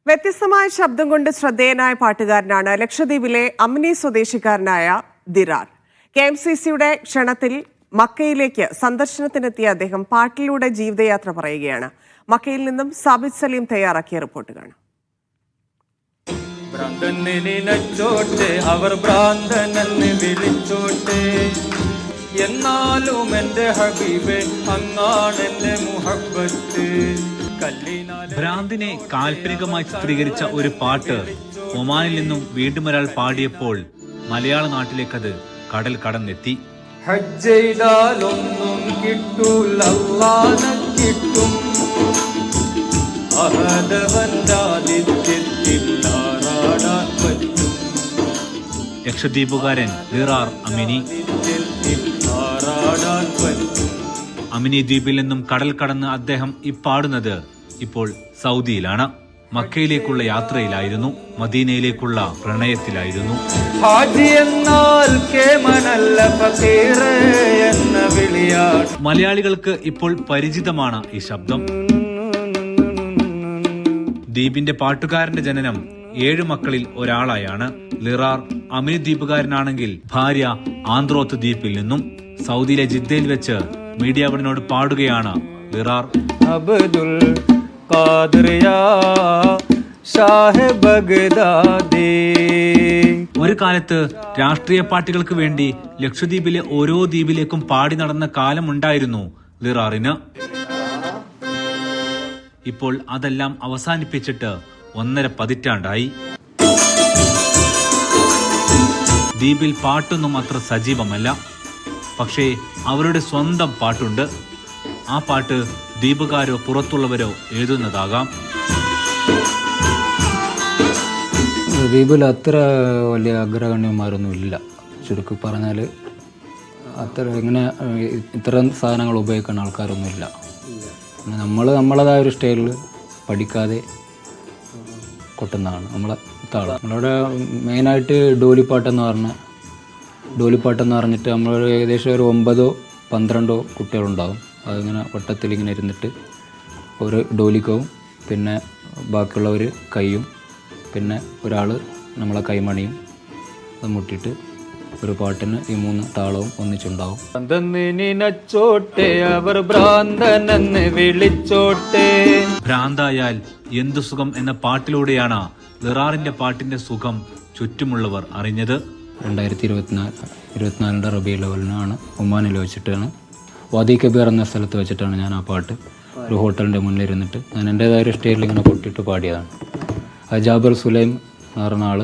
വ്യത്യസ്തമായ ശബ്ദം കൊണ്ട് ശ്രദ്ധേയനായ പാട്ടുകാരനാണ് ലക്ഷദ്വീപിലെ അമ്നി സ്വദേശിക്കാരനായ ദിറാർ. KMCCയുടെ ക്ഷണത്തിൽ മക്കയിലേക്ക് സന്ദർശനത്തിനെത്തിയ അദ്ദേഹം പാട്ടിലൂടെ ജീവിതയാത്ര പറയുകയാണ്. മക്കയിൽ നിന്നും സാബിത് സലീം തയ്യാറാക്കിയ റിപ്പോർട്ട് കാണാം. അവർ ഭ്രാന്തനെന്ന് വിളിച്ചോട്ടെ, എന്നാലും എന്റെ ഹബീബേ അങ്ങാണെന്റെ മുഹബ്ബത്ത്. ഭ്രാന്തിനെ കാൽപ്പനികമായി ചിത്രീകരിച്ച ഒരു പാട്ട് ഒമാനിൽ നിന്നും വീണ്ടും ഒരാൾ പാടിയപ്പോൾ മലയാള നാട്ടിലേക്കത് കടൽ കടന്നെത്തി. ഹജ്ജ് ചെയ്താലൊന്നും കിട്ടൂല, അല്ലാഹനെ കിട്ടും. ലക്ഷദ്വീപുകാരൻ ദിറാർ അമിനി. അമിനി ദ്വീപിൽ നിന്നും കടൽ കടന്ന് അദ്ദേഹം പാടുന്നത് ഇപ്പോൾ സൗദിയിലാണ്. മക്കയിലേക്കുള്ള യാത്രയിലായിരുന്നു, മദീനയിലേക്കുള്ള പ്രണയത്തിലായിരുന്നു. മലയാളികൾക്ക് ഇപ്പോൾ പരിചിതമാണ് ഈ ശബ്ദം. ദ്വീപിന്റെ പാട്ടുകാരന്റെ ജനനം 7 മക്കളിൽ ഒരാളായാണ്. ലിറാർ അമിനി ദ്വീപുകാരനാണെങ്കിൽ ഭാര്യ ആന്ത്രോത്ത് ദ്വീപിൽ നിന്നും. സൗദിയിലെ ജിദ്ദയിൽ വെച്ച് മീഡിയ വണിനോട് പാടുകയാണ് ലിറാർ. അബ്ദുൽ ഖാദിർ യാ ഷാഹ് ബഗ്ദാദി. ഒരു കാലത്ത് രാഷ്ട്രീയ പാർട്ടികൾക്ക് വേണ്ടി ലക്ഷദ്വീപിലെ ഓരോ ദ്വീപിലേക്കും പാടി നടന്ന കാലമുണ്ടായിരുന്നു ലിറാറിന്. ഇപ്പോൾ അതെല്ലാം അവസാനിപ്പിച്ചിട്ട് 1.5 പതിറ്റാണ്ടായി. ദ്വീപിൽ പാട്ടൊന്നും അത്ര സജീവമല്ല, പക്ഷേ അവരുടെ സ്വന്തം പാട്ടുണ്ട്. ആ പാട്ട് ദ്വീപുകാരോ പുറത്തുള്ളവരോ എഴുതുന്നതാകാം. ദ്വീപിൽ അത്ര വലിയ അഗ്രഗണ്യന്മാരൊന്നും ഇല്ല. ചുരുക്കി പറഞ്ഞാൽ അത്ര ഇങ്ങനെ ഇത്തരം സാധനങ്ങൾ ഉപയോഗിക്കുന്ന ആൾക്കാരൊന്നുമില്ല. നമ്മളതായ ഒരു സ്റ്റൈലിൽ പഠിക്കാതെ കൊട്ടുന്നതാണ് നമ്മളെ താളം. നമ്മളിവിടെ മെയിനായിട്ട് ഡോലിപ്പാട്ടെന്ന് പറഞ്ഞിട്ട് നമ്മൾ ഏകദേശം ഒരു 9-12 കുട്ടികളുണ്ടാകും. അതിങ്ങനെ വട്ടത്തിലിങ്ങനെ ഇരുന്നിട്ട് ഒരു ഡോലിക്കവും പിന്നെ ബാക്കിയുള്ളവർ കൈയും പിന്നെ ഒരാൾ നമ്മളെ കൈമണിയും അത് മുട്ടിയിട്ട് ഒരു പാട്ടിന് ഈ 3 താളവും ഒന്നിച്ചുണ്ടാവും. അവർ ഭ്രാന്തനെന്ന് വിളിച്ചോട്ടെ. ഭ്രാന്തായാൽ എന്തു സുഖം എന്ന പാട്ടിലൂടെയാണ് ലിറാറിന്റെ പാട്ടിന്റെ സുഖം ചുറ്റുമുള്ളവർ അറിഞ്ഞത്. 2024 റബീഉൽ അവ്വലിനാണ് ഒമാനിൽ വെച്ചിട്ടാണ്, വാദി കബീർ എന്ന സ്ഥലത്ത് വെച്ചിട്ടാണ് ഞാൻ ആ പാട്ട് ഒരു ഹോട്ടലിൻ്റെ മുന്നിലിരുന്നിട്ട് ഞാൻ എൻ്റേതായ ഒരു സ്റ്റൈലിൽ ഇങ്ങനെ കൊട്ടിയിട്ട് പാടിയതാണ്. ജാബിർ സുലൈം എന്ന് പറഞ്ഞ ആൾ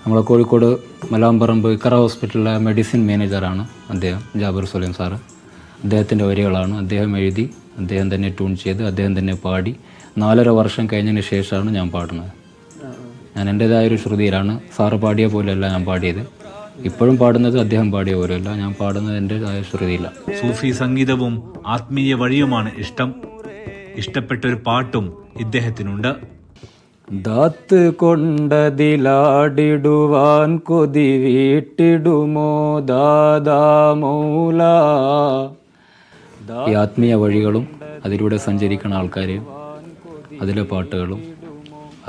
നമ്മളെ കോഴിക്കോട് മലാമ്പറമ്പ് ഇക്കറ ഹോസ്പിറ്റലിലെ മെഡിസിൻ മാനേജറാണ് അദ്ദേഹം, ജാബിർ സുലൈം സാറ്. അദ്ദേഹത്തിൻ്റെ വരികളാണ് അദ്ദേഹം എഴുതി, അദ്ദേഹം തന്നെ ട്യൂൺ ചെയ്ത്, അദ്ദേഹം തന്നെ പാടി. 4.5 വർഷം കഴിഞ്ഞതിന് ശേഷമാണ് ഞാൻ പാടുന്നത്. ഞാൻ എൻ്റേതായൊരു ശ്രുതിയിലാണ്, സാറ് പാടിയ പോലെയല്ല ഞാൻ പാടിയത്. ഇപ്പോഴും പാടുന്നത് അദ്ദേഹം പാടിയ പോലെയല്ല, ഞാൻ പാടുന്നത് എൻ്റേതായ ശ്രുതിയില്ല. സൂഫി സംഗീതവും ആത്മീയ വഴിയുമാണ് ഇഷ്ടം. ഇഷ്ടപ്പെട്ടൊരു പാട്ടും ഇദ്ദേഹത്തിനുണ്ട്. ദാത്ത് കൊണ്ടതിലാടിടുവാൻ കൊതി വീട്ടിടുമോ ദാദാ മൗല. ഈ ആത്മീയ വഴികളും അതിലൂടെ സഞ്ചരിക്കുന്ന ആൾക്കാരെയും അതിലെ പാട്ടുകളും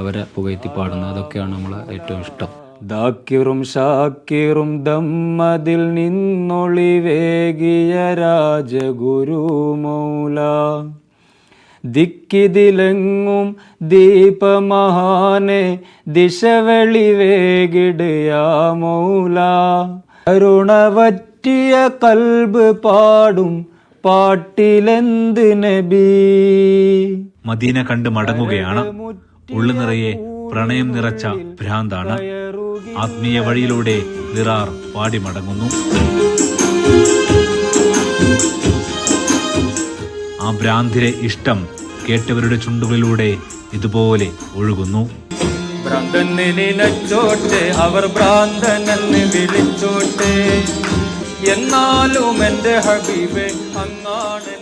അവരെ പുകഴ്ത്തി പാടുന്ന അതൊക്കെയാണ് നമ്മളെ ഏറ്റവും ഇഷ്ടം. ദാക്കിറും ഷാക്കിറും ദമ്മതിൽ നിന്നൊളിവേകിയ രാജഗുരു മൗല. ദിക്കിതിലെങ്ങും ദീപമഹാനെ ദിശവെളിവേകിടയാ മൗല. കരുണവറ്റിയ കൽബ് പാടും പാട്ടിലെന്ത് നബി. മദീന കണ്ട് മടങ്ങുകയാണ്. ഉള്ളു നിറയെ പ്രണയം നിറച്ച ഭ്രാന്താണ്. ആത്മീയ വഴിയിലൂടെ ലിറാർ പാടി മടങ്ങുന്നു. ആ ഭ്രാന്തിലെ ഇഷ്ടം കേട്ടവരുടെ ചുണ്ടുകളിലൂടെ ഇതുപോലെ ഒഴുകുന്നു. ഭ്രാന്തനിലച്ചോട്ടെ, അവർ ഭ്രാന്തനെന്ന് വിളിച്ചോട്ടെ, എന്നാലും എന്റെ ഹബീബേ അങ്ങാണ്.